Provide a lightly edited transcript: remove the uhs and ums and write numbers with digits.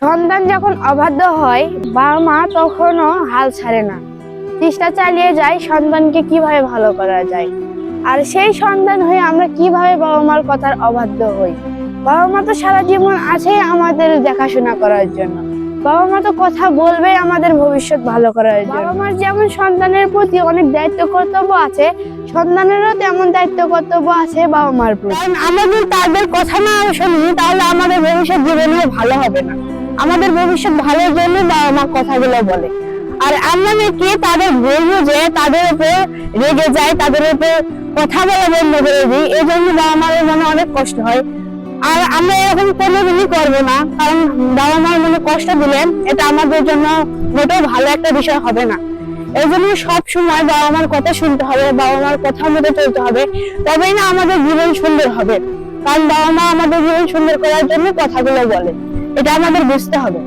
সন্তান যখন অবাধ্য হয়, বাবা মা তখনও হাল ছাড়ে না, চেষ্টা চালিয়ে যায় সন্তানকে কিভাবে ভালো করা যায়। আর সেই সন্তান হয়ে আমরা কিভাবে বাবা মার কথার অবাধ্য হই। বাবা মা তো সারা জীবন আছে আমাদের দেখাশোনা করার জন্য। বাবা মা তো কথা বলবে আমাদের ভবিষ্যৎ ভালো করার জন্য। বাবা মার যেমন সন্তানের প্রতি অনেক দায়িত্ব কর্তব্য আছে, সন্তানেরও তেমন দায়িত্ব কর্তব্য আছে বাবা মার প্রতি। কারণ আমরা যদি তাদের কথা না শুনি তাহলে আমাদের ভবিষ্যৎ জীবনেও ভালো হবে না। আমাদের ভবিষ্যৎ ভালোর জন্য বাবা মা কথাগুলো বলে। আর আমরা নাকি তাদের বলবো যে তাদের উপর রেগে যায়, তাদের উপর কথা বলা বন্ধ করে দিই, এই জন্য বাবা মায়ের মনে অনেক কষ্ট হয়। আর আমরা এরকম কোনোদিনই করবো না, কারণ বাবা মার মনে কষ্ট দিলেন এটা আমাদের জন্য মোটেও ভালো একটা বিষয় হবে না। এই জন্য সব সময় বাবা মার কথা শুনতে হবে, বাবা মার কথা মতো চলতে হবে, তবেই না আমাদের জীবন সুন্দর হবে। কারণ বাবা মা আমাদের জীবন সুন্দর করার জন্য কথাগুলো বলে, এটা আমাদের বুঝতে হবে।